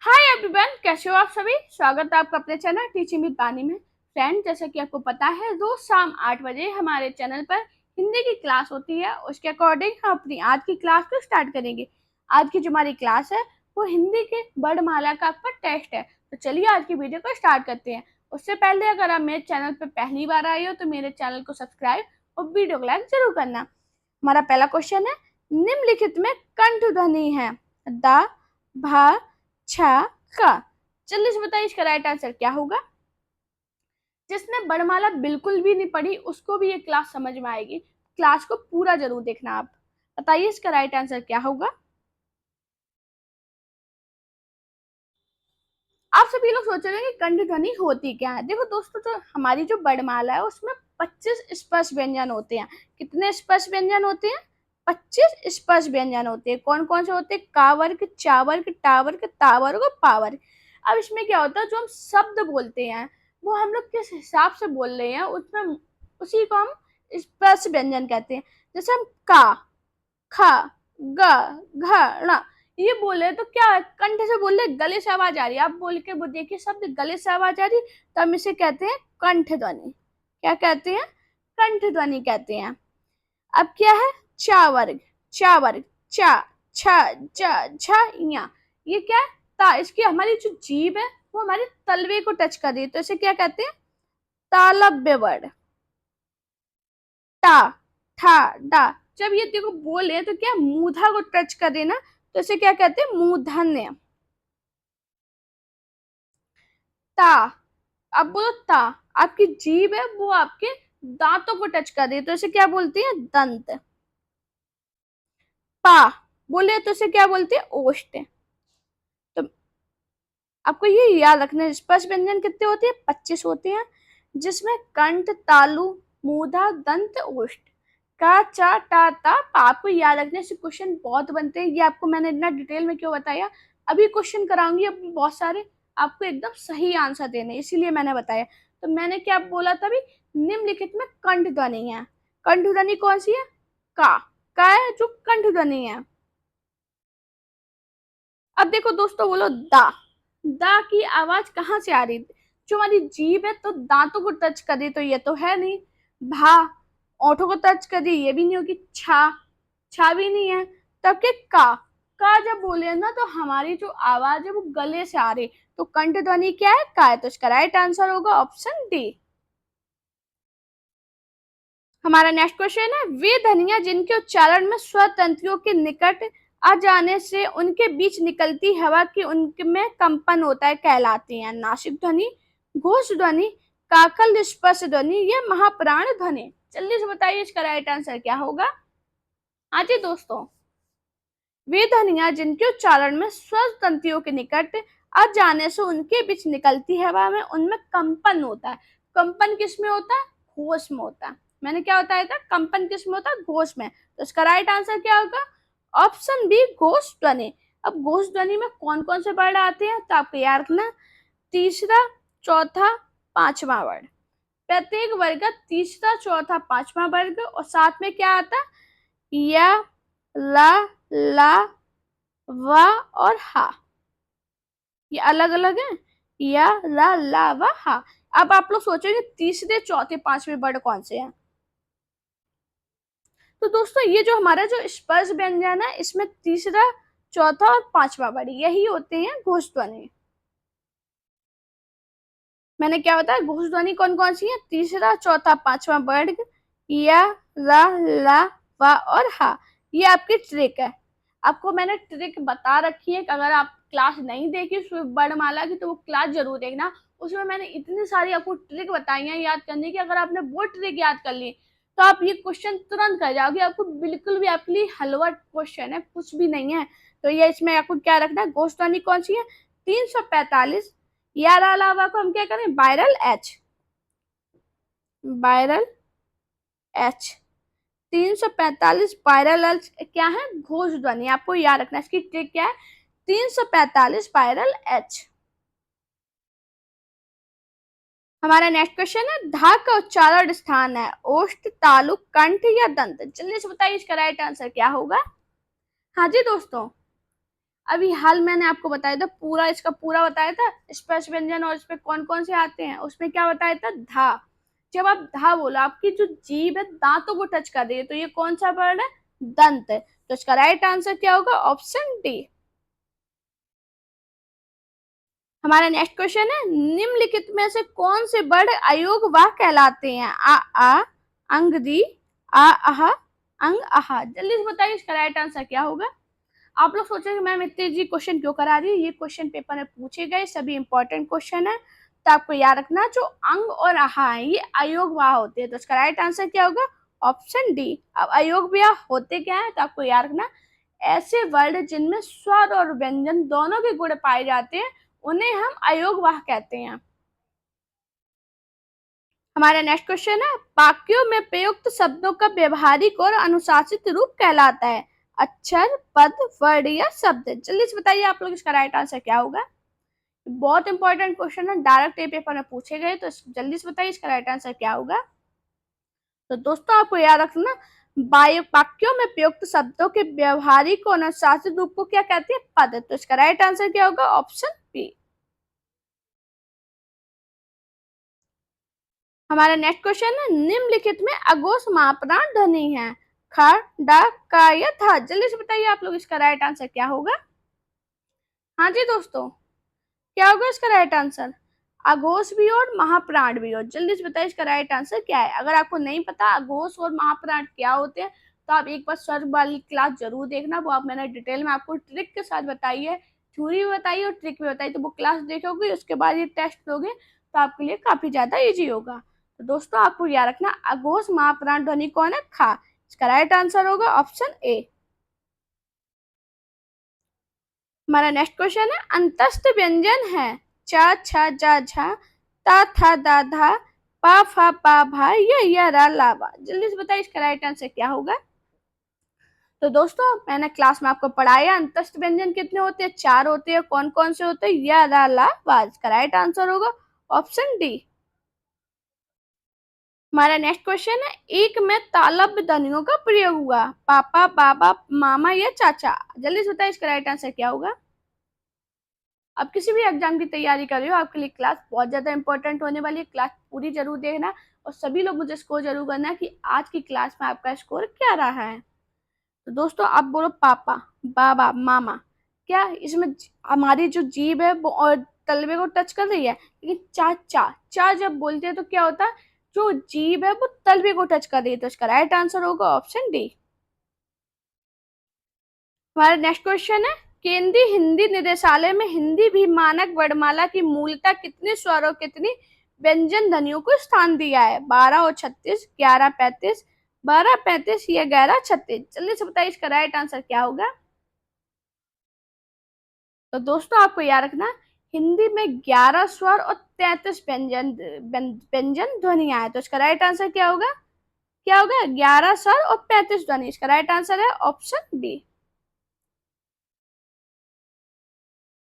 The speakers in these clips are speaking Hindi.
हाय एवरीवन, कैसे हो आप सभी। स्वागत है आपका अपने चैनल टीचिंग विद बानी में। फ्रेंड, जैसा कि आपको पता है, रोज शाम 8 बजे हमारे चैनल पर हिंदी की क्लास होती है। उसके अकॉर्डिंग हम अपनी आज की क्लास को स्टार्ट करेंगे। आज की जो हमारी क्लास है वो हिंदी के वर्णमाला का आपका टेस्ट है। तो चलिए आज की वीडियो को स्टार्ट करते हैं। उससे पहले अगर आप मेरे चैनल पर पहली बार आए हो तो मेरे चैनल को सब्सक्राइब और वीडियो को लाइक जरूर करना। हमारा पहला क्वेश्चन है, निम्नलिखित में कंठ ध्वनि है द, भ, छ, क। जल्दी से बताइए इसका राइट आंसर क्या होगा। जिसने वर्णमाला बिल्कुल भी नहीं पढ़ी उसको भी ये क्लास समझ में आएगी। क्लास को पूरा जरूर देखना। आप बताइए इसका राइट आंसर क्या होगा। आप सभी लोग सोच रहे हैं कि कंठ ध्वनि होती क्या है। देखो दोस्तों, जो हमारी जो वर्णमाला है उसमें 25 स्पर्श व्यंजन होते हैं। कितने स्पर्श व्यंजन होते हैं? 25 स्पर्श व्यंजन होते हैं। कौन कौन से होते हैं? का वर्ग, चा वर्ग, टा वर्ग, ता वर्ग और पा वर्ग। अब इसमें क्या होता है, जो हम शब्द बोलते हैं वो हम लोग किस हिसाब से बोल रहे हैं उसमें उसी को हम स्पर्श व्यंजन कहते हैं। जैसे हम का, खा, ग, घ, ण ये बोले तो क्या है, कंठ से बोल रहे, गले से आवाज आ रही है। आप बोल के देखिए शब्द गले से आवाज आ रही, तो हम इसे कहते हैं कंठ ध्वनि। क्या कहते हैं? कंठ ध्वनि कहते हैं। अब क्या है? चा वर्ग, चा वर्ग, चा, छ, ज, झ, ञ। ये क्या है? ता। इसकी हमारी जो जीभ है वो हमारे तलवे को टच कर रही है, तो इसे क्या कहते हैं? तालव्य वर्ण। टा, ठा, डा। जब ये देखो बोले तो क्या मूधा को टच करे ना, तो इसे क्या कहते हैं? मूर्धन्य। ता। अब बोलो ता। आपकी जीभ है वो आपके दांतों को टच कर रही है, तो इसे क्या बोलते हैं? दंत। पा बोले तो इसे क्या बोलते हैं? ओष्ठ। तो आपको ये याद रखना है, स्पर्श व्यंजन कितने होते हैं? 25 होते हैं, जिसमें कंठ, तालु, मूधा, दंत, ओष्ठ। का, चा, टा, ता, पा। आपको याद रखने से क्वेश्चन बहुत बनते हैं। ये आपको मैंने इतना डिटेल में क्यों बताया, अभी क्वेश्चन कराऊंगी अभी बहुत सारे, आपको एकदम सही आंसर देने, इसीलिए मैंने बताया। तो मैंने क्या बोला था अभी? निम्नलिखित में कंठ ध्वनि है। कंठ ध्वनि कौन सी है? का। का है जो कंठ ध्वनि है। अब देखो दोस्तों, बोलो दा। दा की आवाज कहाँ से आ रही? जो हमारी जीभ है तो दांतों को टच कर रही, तो ये तो है नहीं। भा, ओठों को टच कर रही, ये भी नहीं होगी। छा, छा भी नहीं है। तब के का जब बोले ना तो हमारी जो आवाज है वो गले से आ रही, तो कंठ ध्वनि क्या है? का है। तो इसका राइट आंसर होगा ऑप्शन डी। हमारा नेक्स्ट क्वेश्चन है, वे ध्वनियां जिनके उच्चारण में स्वर तंत्रियों के निकट आ जाने से उनके बीच निकलती हवा की उनमें कंपन होता है कहलाती हैं? नासिक ध्वनि, घोष ध्वनि, काकल स्पर्श ध्वनि या महाप्राण ध्वनि। जल्दी से बताइए इसका राइट आंसर क्या होगा। हाँ जी दोस्तों, वे ध्वनियां जिनके उच्चारण में स्वर तंत्रियों के निकट आ जाने से उनके बीच निकलती हवा में उनमें कंपन होता है। कंपन किस में होता है? घोष में होता है। मैंने क्या बताया था? कंपन किस में होता है? घोष में। तो इसका राइट आंसर क्या होगा? ऑप्शन बी, घोष ध्वनि। अब घोष ध्वनि में कौन कौन से वर्ण आते हैं तो आपको याद रखना, तीसरा, चौथा, पांचवा वर्ण। प्रत्येक वर्ग का तीसरा, चौथा, पांचवा वर्ग और साथ में क्या आता? या, ला, ला, वा और हा। ये अलग अलग है। या, ला, वा, हा। अब आप लोग सोचोगे तीसरे, चौथे, पांचवे वर्ण कौन से हैं। तो दोस्तों, ये जो हमारा जो स्पर्श व्यंजन है इसमें तीसरा, चौथा और पांचवा वर्ण यही होते हैं घोष ध्वनि। मैंने क्या बताया? घोष ध्वनि कौन कौन सी है? तीसरा, चौथा, पांचवा वर्ग, या, ला, वा और हा। ये आपकी ट्रिक है। आपको मैंने ट्रिक बता रखी है कि अगर आप क्लास नहीं देखी वर्णमाला की तो वो क्लास जरूर देखना। उसमें मैंने इतनी सारी आपको ट्रिक बताई है याद करने की। अगर आपने वो ट्रिक याद कर ली तो आप ये क्वेश्चन तुरंत कर जाओगे। आपको बिल्कुल भी आपके लिए हलवा क्वेश्चन है, कुछ भी नहीं है। तो ये इसमें आपको क्या रखना है? घोष ध्वनि कौन सी है? 345। यार अलावा को हम क्या करें? Viral H, viral H. 345 viral H क्या है? घोष ध्वनि। आपको याद रखना इसकी ट्रिक क्या है? 345 वायरल एच। हमारा नेक्स्ट क्वेश्चन है, धा का उच्चारण स्थान है ओष्ठ, तालु, कंठ या दंत। जल्दी से बताइए इसका राइट आंसर क्या होगा। हाँ जी दोस्तों, अभी हाल मैंने आपको बताया था, पूरा इसका पूरा बताया था स्पर्श व्यंजन और इसमें कौन कौन से आते हैं, उसमें क्या बताया था, धा। जब आप धा बोलो, आपकी जो जीभ है दांतों को टच कर रही है, तो ये कौन सा वर्ड है, दंत है। तो इसका राइट आंसर क्या होगा, ऑप्शन डी। हमारा नेक्स्ट क्वेश्चन है, निम्नलिखित में से कौन से वर्ड अयोगवाह कहलाते हैं, आ अंग दी, आह अंग आहा। जल्दी से बताइए इसका राइट आंसर क्या होगा। आप लोग सोचेंगे मैम इतने जी क्वेश्चन क्यों करा रही है, ये क्वेश्चन पेपर में पूछे गए सभी इंपॉर्टेंट क्वेश्चन है, तो आपको याद रखना जो अंग और आहा है ये अयोगवाह होते हैं। तो इसका राइट आंसर क्या होगा, ऑप्शन डी। अब अयोगवाह होते क्या है, तो आपको याद रखना ऐसे वर्ड जिनमें स्वर और व्यंजन दोनों के गुण पाए जाते हैं उन्हें हम अयोगवाह कहते हैं। हमारा नेक्स्ट क्वेश्चन है, वाक्यों में प्रयुक्त शब्दों का व्यवहारिक और अनुशासित रूप कहलाता है, अक्षर, पद, वर्ड या शब्द। जल्दी से बताइए आप लोग इसका राइट आंसर क्या होगा। बहुत इंपॉर्टेंट क्वेश्चन है, डायरेक्ट पेपर में पूछे गए, तो जल्दी से बताइए इसका राइट आंसर क्या होगा। तो दोस्तों आपको याद रखना वाक्यों में प्रयुक्त शब्दों के व्यवहारिक और अनुशासित रूप को क्या कहते हैं, पद। तो इसका राइट आंसर क्या होगा, ऑप्शन बी। हमारा नेक्स्ट क्वेश्चन है, निम्नलिखित में अघोष महाप्राण ध्वनि है, ख, ड, क या थ। जल्दी से बताइए आप लोग इसका राइट आंसर क्या होगा। हाँ जी दोस्तों, क्या होगा इसका राइट आंसर, अघोष भी और महाप्राण भी हो। जल्दी से बताइए इसका राइट आंसर क्या है। अगर आपको नहीं पता अघोष और महाप्राण क्या होते हैं, तो आप एक बार स्वर वाली क्लास जरूर देखना, वो आप मैंने डिटेल में आपको ट्रिक के साथ बताई है, थ्योरी भी बताई और ट्रिक भी बताई। तो वो क्लास देखोगे उसके बाद ये टेस्ट दोगे तो आपके लिए काफी ज्यादा इजी होगा। तो दोस्तों आपको याद रखना अघोष महाप्राण ध्वनि कौन है, खा। इसका राइट आंसर होगा ऑप्शन ए। हमारा नेक्स्ट क्वेश्चन है, अंतस्थ व्यंजन है, च, छ, ज, झ, ता, था, दा, धा, पा, फा, पा, भा, या, रा, ला, वा। जल्दी से बताइए इसका राइट आंसर क्या होगा। तो दोस्तों मैंने क्लास में आपको पढ़ाया अंतस्थ व्यंजन कितने होते हैं, चार होते हैं। कौन कौन से होते हैं, या, रा, ला, वा। इसका राइट आंसर होगा ऑप्शन डी। हमारा नेक्स्ट क्वेश्चन है, एक में तालव्य ध्वनियों का प्रयोग हुआ, पापा, बाबा, मामा या चाचा। जल्दी से बताइए इसका राइट आंसर क्या होगा। आप किसी भी एग्जाम की तैयारी कर रहे हो, आपके लिए क्लास बहुत ज्यादा इंपॉर्टेंट होने वाली है, क्लास पूरी जरूर देखना और सभी लोग मुझे स्कोर जरूर करना कि आज की क्लास में आपका स्कोर क्या रहा है। तो दोस्तों आप बोलो पापा, बाबा, मामा, क्या इसमें हमारी जो जीभ है वो और तलवे को टच कर रही है, लेकिन चाचा, चा जब बोलते हैं तो क्या होता है, जो जीभ है वो तलवे को टच कर रही है। तो इसका राइट आंसर होगा ऑप्शन डी। हमारा नेक्स्ट क्वेश्चन है, केंद्रीय हिंदी निदेशालय में हिंदी भी मानक वर्णमाला की मूलतः कितने स्वर और कितनी व्यंजन ध्वनियों को स्थान दिया है, 12 और 36, 11, 35, 12, 35 या 11, 36। जल्दी से बताइए इसका राइट आंसर क्या होगा। तो दोस्तों आपको याद रखना हिंदी में 11 स्वर और 33 व्यंजन व्यंजन ध्वनियां है। तो इसका राइट आंसर क्या होगा, क्या होगा, 11 स्वर और 35 ध्वनि। इसका राइट आंसर है ऑप्शन बी।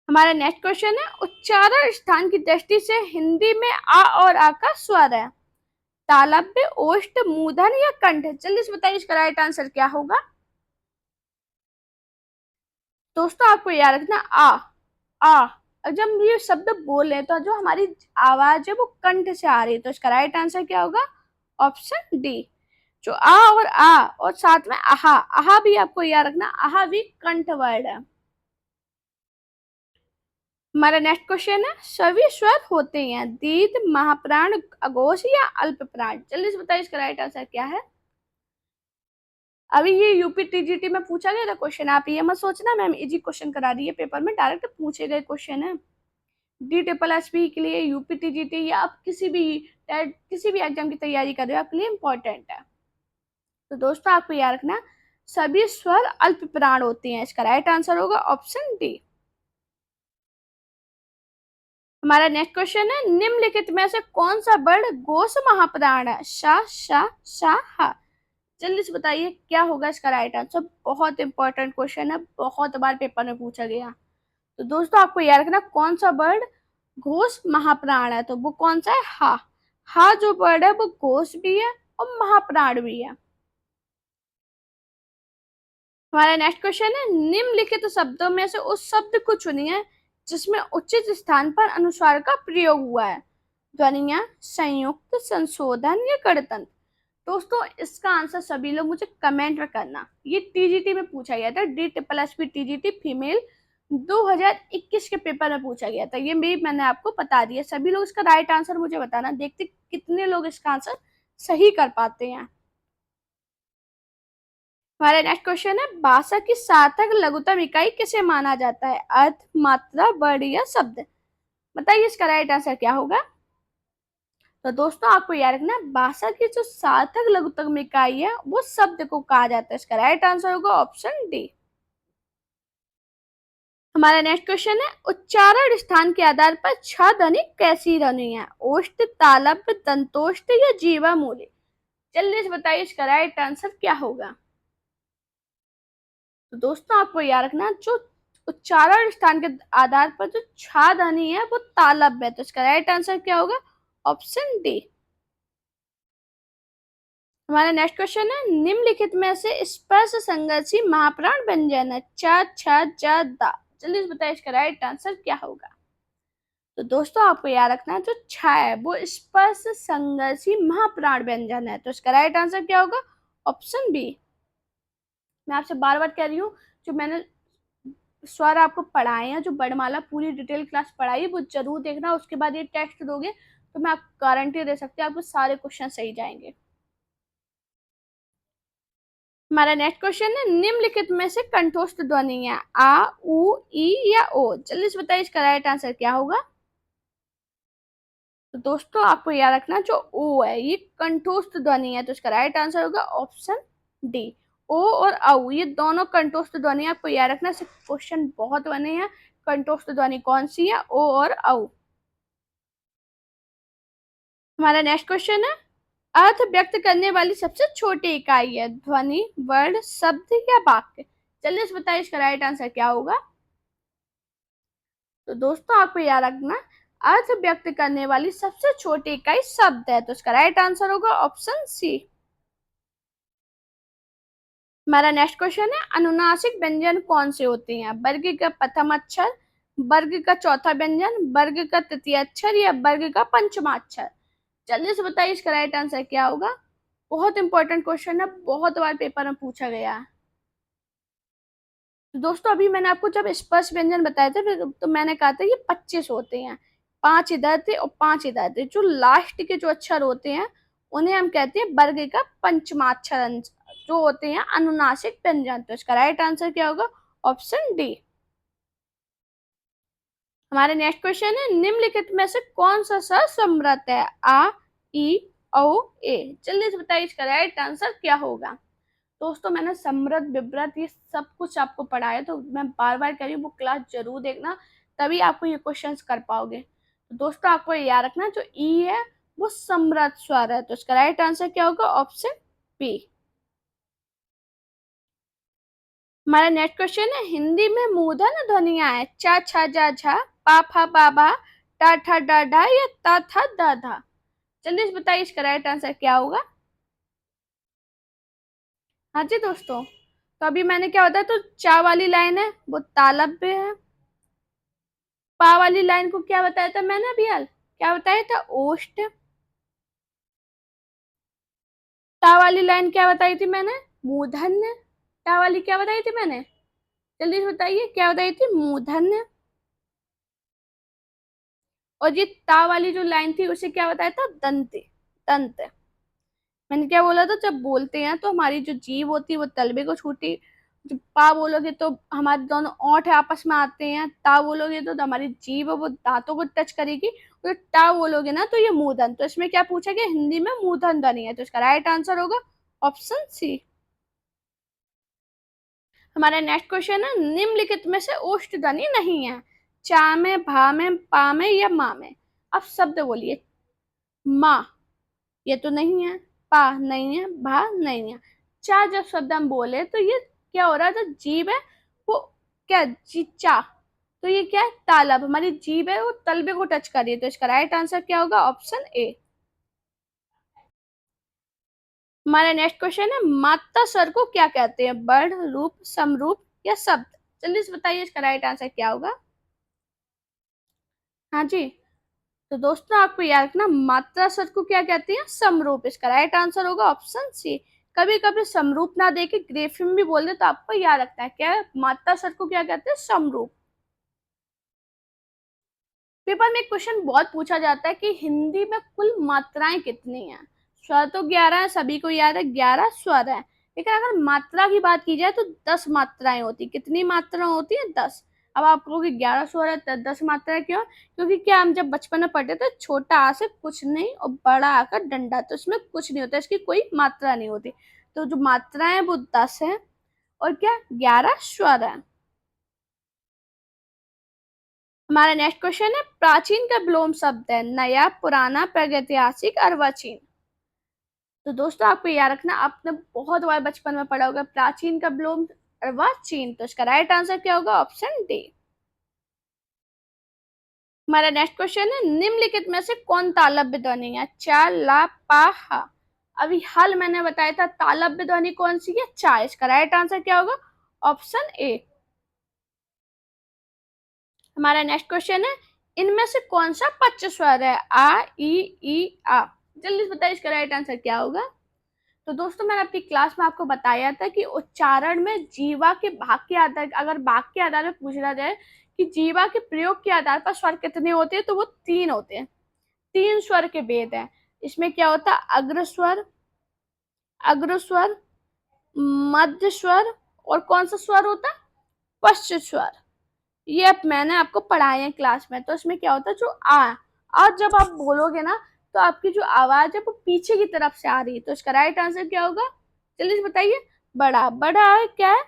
हमारा नेक्स्ट क्वेश्चन है, उच्चारण स्थान की दृष्टि से हिंदी में आ और आ का स्वर है, तालव्य, ओष्ठ, मूर्धन्य या कंठ। जल्दी से बताइए इसका राइट आंसर क्या होगा। दोस्तों आपको याद रखना आ और जब हम ये शब्द बोले तो जो हमारी आवाज है वो कंठ से आ रही है। तो इसका राइट आंसर क्या होगा, ऑप्शन डी। जो आ और साथ में आहा, आहा भी आपको याद रखना, आहा भी कंठ वर्ड है। हमारा नेक्स्ट क्वेश्चन है, सभी स्वर होते हैं दीर्घ, महाप्राण, अघोष या अल्प प्राण। जल्दी से बताइए इसका राइट आंसर क्या है। अभी ये यूपी टीजीटी में पूछा गया था क्वेश्चन, आप ये मत सोचना मैम इजी क्वेश्चन करा रही है, पेपर में डायरेक्ट पूछे गए क्वेश्चन है। डी ट्रिपल एस पी के लिए, यूपी टीजीटी या आप किसी भी एग्जाम की तैयारी कर रहे हो आपके लिए इंपॉर्टेंट है। तो दोस्तों आपको याद रखना सभी स्वर अल्प प्राण होते हैं। इसका राइट आंसर होगा ऑप्शन डी। हमारा नेक्स्ट क्वेश्चन है, निम्नलिखित में से कौन सा वर्ण घोष महाप्राण है, शा, शा, शा, हा। जल्दी से बताइए क्या होगा इसका राइट आंसर। बहुत इंपॉर्टेंट क्वेश्चन है, बहुत बार पेपर में पूछा गया। तो दोस्तों आपको याद रखना कौन सा वर्ण घोष महाप्राण है, तो वो कौन सा है, हा। हा जो वर्ड है वो घोष भी है और महाप्राण भी है। हमारा नेक्स्ट क्वेश्चन है, निम्नलिखित शब्दों में से उस शब्द को चुनिए जिसमें उचित स्थान पर अनुस्वार का प्रयोग हुआ है। ध्वनियां, संयुक्त, संशोधन या गणतंत्र। दोस्तों इसका आंसर सभी लोग मुझे कमेंट में करना। ये टीजीटी में पूछा गया था, DSSP टीजीटी फीमेल 2021 के पेपर में पूछा गया था। ये भी मैंने आपको बता दिया। सभी लोग इसका राइट आंसर मुझे बताना, देखते कितने लोग इसका आंसर सही कर पाते हैं। हमारा नेक्स्ट क्वेश्चन है, भाषा की सार्थक लघुत्तम इकाई किसे माना जाता है? अर्थ, मात्रा, वर्ण या शब्द। बताइए इसका राइट आंसर क्या होगा? तो दोस्तों आपको याद रखना, भाषा की जो सार्थक लघुत्तम इकाई है वो शब्द को कहा जाता है। इसका राइट आंसर होगा ऑप्शन डी। हमारा नेक्स्ट क्वेश्चन है, उच्चारण स्थान के आधार पर छह ध्वनि कैसी ध्वनि है? ओष्ठ, तालव्य, दंतोष्ठ या जीवा मूली। जल्दी से बताइए इसका राइट आंसर क्या होगा? तो दोस्तों आपको याद रखना, जो उच्चारण स्थान के आधार पर जो छह ध्वनि है वो तालव्य है। तो इसका राइट आंसर क्या होगा? Option D. हमारा नेक्स्ट क्वेश्चन है, निम्नलिखित में से स्पर्श संघर्षी महाप्राण व्यंजन है? च, छ, ज, द। जल्दी से बताइए इसका राइट आंसर क्या होगा? तो दोस्तों आपको याद रखना है, जो छ है वो स्पर्श संघर्षी महाप्राण व्यंजन है। तो इसका राइट आंसर क्या होगा? Option B. मैं आपसे बार बार कह रही हूँ, जो मैंने स्वर आपको पढ़ाए हैं, जो वर्णमाला पूरी डिटेल क्लास पढ़ाई, वो जरूर देखना। उसके बाद ये टेस्ट दोगे तो मैं आपको गारंटी दे सकती हूँ आपको सारे क्वेश्चन सही जाएंगे। हमारा नेक्स्ट क्वेश्चन है, निम्नलिखित में से कंठोष्ठ ध्वनि है? आ, उ, ई या ओ। जल्दी से बताइए इसका राइट आंसर क्या होगा? तो दोस्तों आपको याद रखना, जो ओ है ये कंठोष्ठ ध्वनि है। तो इसका राइट आंसर होगा ऑप्शन डी। ओ और औ ये दोनों कंठोष्ठ ध्वनि। आपको याद रखना, से क्वेश्चन बहुत बने हैं। कंठोष्ठ ध्वनि कौन सी है? ओ और औ। हमारा नेक्स्ट क्वेश्चन है, अर्थ व्यक्त करने वाली सबसे छोटी इकाई है? ध्वनि, वर्ण, शब्द या वाक्य। जल्दी से बताइए इसका राइट आंसर क्या होगा? तो दोस्तों आपको याद रखना, अर्थ व्यक्त करने वाली सबसे छोटी इकाई शब्द है। तो इसका राइट आंसर होगा ऑप्शन सी। हमारा नेक्स्ट क्वेश्चन है, अनुनासिक व्यंजन कौन से होते हैं? वर्ग का प्रथम अक्षर, वर्ग का चौथा व्यंजन, वर्ग का तृतीय अक्षर या वर्ग का पंचमा अक्षर। जल्दी से बताइए इसका राइट आंसर क्या होगा? बहुत इंपॉर्टेंट क्वेश्चन है, बहुत बार पेपर में पूछा गया है। तो दोस्तों अभी मैंने आपको जब स्पर्श व्यंजन बताए थे तो मैंने कहा था ये 25 होते हैं। 5 इधर थे और 5 इधर थे। जो लास्ट के जो अक्षर होते हैं उन्हें हम कहते हैं वर्ग का पंचमाक्षर अंश, जो होते हैं अनुनासिक व्यंजन। तो इसका राइट आंसर क्या होगा? Option D. हमारे नेक्स्ट क्वेश्चन है, निम्नलिखित में से कौन सा स्वर समृद्ध है? आ, ई, औ, ए। जल्दी से बताइए इसका राइट आंसर क्या होगा? दोस्तों मैंने समृद्ध, विव्रत ये सब कुछ आपको पढ़ाया, तो मैं बार बार कह रही हूँ वो क्लास जरूर देखना, तभी आपको ये क्वेश्चंस कर पाओगे। तो दोस्तों आपको याद रखना, जो ई है वो समृद्ध स्वर है। तो इसका राइट आंसर क्या होगा? Option B. हमारा नेक्स्ट क्वेश्चन है, हिंदी में मूर्धन्य ध्वनियां है? चा, छा, जा, झा, पा, फा, बा, भा, टा, ठा, डा, ढा या ता, था, दा, धा। जल्दी से बताइए इसका राइट आंसर क्या होगा? हाँ जी दोस्तों, तो अभी मैंने क्या बताया, तो चा वाली लाइन है वो तालव्य है। पा वाली लाइन को क्या बताया था मैंने अभी हाल? क्या बताया था? ओष्ठ। टा वाली लाइन क्या बताई थी मैंने? मूर्धन्य। टा वाली क्या बताई थी मैंने? जल्दी से बताइए क्या बताई थी? मूर्धन्य। और ये ता वाली जो लाइन थी उसे क्या बताया था? दंत। दंत। मैंने क्या बोला था, जब बोलते हैं तो हमारी जो जीभ होती है वो तलबे को छूती। जब पा बोलोगे तो हमारे दोनों ओंठ आपस में आते हैं। ता बोलोगे तो हमारी जीभ है वो दांतों को टच करेगी। और टा बोलोगे ना तो ये मूर्धन। तो इसमें क्या पूछा गया? हिंदी में मूर्धन ध्वनि है। तो इसका राइट आंसर होगा ऑप्शन सी। हमारा नेक्स्ट क्वेश्चन है, निम्नलिखित में से ओष्ठ ध्वनि नहीं है? चा में, भा में, पा में या मा में। अब शब्द बोलिए। माँ, ये तो नहीं है। पा नहीं है, भा नहीं है। चा जब शब्द हम बोले तो ये क्या हो रहा है? जो जीभ है वो क्या चा, तो ये क्या है? तालब। हमारी जीभ है वो तलबे को टच कर रही है। तो इसका राइट आंसर क्या होगा? Option A. हमारा नेक्स्ट क्वेश्चन है, मात्रा स्वर को क्या कहते हैं? वर्ण, रूप, समरूप या शब्द? जल्दी से बताइए, इसका राइट आंसर क्या होगा? हाँ जी, तो दोस्तों आपको याद रखना, मात्रा स्वर को क्या कहते हैं? समरूप। इसका राइट आंसर होगा ऑप्शन सी। कभी कभी समरूप ना देके ग्रेफिम भी बोल दे तो आपको याद रखना है, क्या है? मात्रा स्वर को क्या कहते हैं? समरूप। पेपर में एक क्वेश्चन बहुत पूछा जाता है कि हिंदी में कुल मात्राएं कितनी हैं? स्वर तो 11 है, सभी को याद है 11 स्वर है, लेकिन अगर मात्रा की बात की जाए तो 10 मात्राएं होती। कितनी मात्रा होती है? 10। अब आप कहोगे 11 स्वर है तो 10 मात्राएं क्यों? क्योंकि क्या हम जब बचपन में पढ़ते थे, छोटा आ से कुछ नहीं और बड़ा आकर डंडा, तो इसमें कुछ नहीं होता, इसकी कोई मात्रा नहीं होती। तो जो मात्राएं हैं वो 10 है और क्या 11 स्वर है। हमारा नेक्स्ट क्वेश्चन है, प्राचीन का विलोम शब्द है नया, पुराना, प्रागैतिहासिक, अर्वाचीन। तो दोस्तों आपको याद रखना, आपने बहुत बार बचपन में पढ़ा होगा प्राचीन का विलोम अर्वाचीन, तो इसका राइट आंसर क्या होगा? Option D. हमारा नेक्स्ट क्वेश्चन है, निम्नलिखित में से कौन तालव्य ध्वनि है? चा, ला, पा, हा। अभी हाल मैंने बताया था तालव्य ध्वनि कौन सी है? चा। इसका राइट आंसर क्या होगा? Option A. हमारा नेक्स्ट क्वेश्चन है, इनमें से कौन सा पच्च स्वर है? आ, ई, आ। जल्दी से बताइए, इसका राइट आंसर क्या होगा? तो दोस्तों मैंने अपनी क्लास में आपको बताया था कि उच्चारण में जीवा के भाग के आधार, अगर भाग के आधार पर पूछा जाए कि जीवा के प्रयोग के आधार पर स्वर कितने होते हैं, तो वो 3 होते हैं। 3 स्वर के भेद हैं। इसमें क्या होता है? अग्रस्वर, अग्रस्वर, मध्य स्वर और कौन सा स्वर होता है? पश्च स्वर। ये अब मैंने आपको पढ़ाए हैं क्लास में। तो इसमें क्या होता है, जो आ जब आप बोलोगे ना, तो आपकी जो आवाज है वो पीछे की तरफ से आ रही है, तो इसका राइट आंसर क्या होगा? जल्दी से बताइए। बड़ा, बड़ा है क्या है?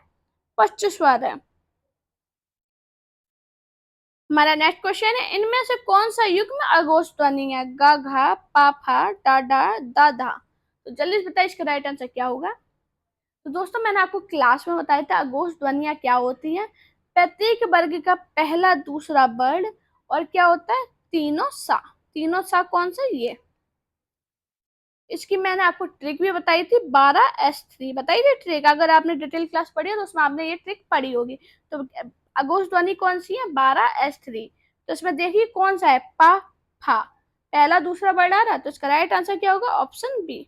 पश्च स्वर है। हमारा नेक्स्ट क्वेश्चन है, इनमें से कौन सा युग्म अघोष ध्वनि है? गा, घा, पा, फा, डा, डा, दा, धा। तो जल्दी से बताइए, इसका राइट आंसर क्या होगा? तो दोस्तों मैंने आपको क्लास में बताया था अघोष ध्वनियां क्या होती हैं। प्रत्येक वर्ग का पहला दूसरा वर्ण और क्या होता है? तीनों सा। तीनों सा कौन सा? ये। इसकी मैंने आपको ट्रिक भी बताई थी, 12S3 बताई थी ट्रिक। अगर आपने डिटेल क्लास पढ़ी है तो उसमें आपने ये ट्रिक पढ़ी होगी। तो अघोष ध्वनि कौन सी है? 12S3। तो इसमें देखिए कौन सा है? पा, फा। पहला दूसरा वर्ण आ रहा है, तो इसका राइट आंसर क्या होगा? Option B.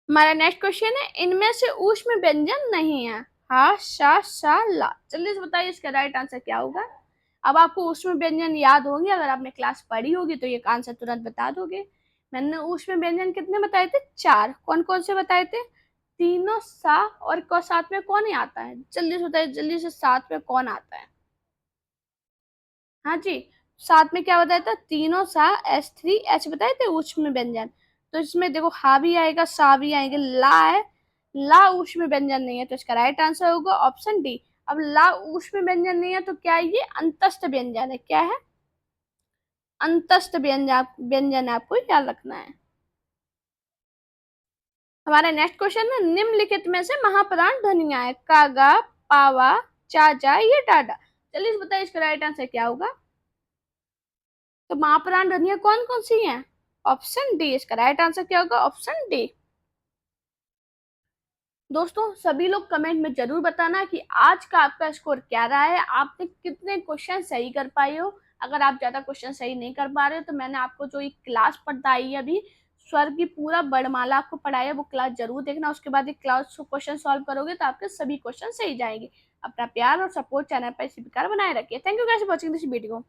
हमारा नेक्स्ट क्वेश्चन है, इनमें से ऊष्म व्यंजन नहीं है? हा, शा, शा, ला। जल्दी से बताइए, इसका राइट आंसर क्या होगा? अब आपको ऊष्म व्यंजन याद होंगे, अगर आपने क्लास पढ़ी होगी तो ये आंसर तुरंत बता दोगे। मैंने ऊष्म व्यंजन कितने बताए थे? 4। कौन कौन से बताए थे? तीनों सा और साथ में कौन ही आता है? जल्दी से बताइए, जल्दी से, साथ में कौन आता है? हाँ जी, साथ में क्या बताया था? तीनों सा, S3H बताए थे ऊष्म व्यंजन। तो इसमें देखो हा भी आएगा, सा भी आएंगे, ला है, ला ऊष्म व्यंजन नहीं है, तो इसका राइट आंसर होगा ऑप्शन डी। अब ला ऊष्म व्यंजन नहीं है तो क्या है? ये अंतस्थ व्यंजन है। क्या है? अंतस्थ व्यंजन, व्यंजन आपको याद रखना है। हमारा नेक्स्ट क्वेश्चन है, निम्नलिखित में से महाप्राण ध्वनियां है? कागा, पावा, चाचा, ये टाटा। चलिए इस बताइए, इसका राइट आंसर क्या होगा? तो महाप्राण ध्वनियां कौन कौन सी हैं? Option D. इसका राइट आंसर क्या होगा? Option D. दोस्तों सभी लोग कमेंट में जरूर बताना कि आज का आपका स्कोर क्या रहा है, आपने कितने क्वेश्चन सही कर पाए हो। अगर आप ज्यादा क्वेश्चन सही नहीं कर पा रहे हो तो मैंने आपको जो एक क्लास पढ़ाई है अभी, स्वर की पूरा वर्णमाला आपको पढ़ाई है, वो क्लास जरूर देखना। उसके बाद एक क्लास क्वेश्चन सॉल्व करोगे तो आपके सभी क्वेश्चन सही जाएंगे। अपना प्यार और सपोर्ट चैनल पर इसी प्रकार बनाए रखिए। Thank you guys for watching this video.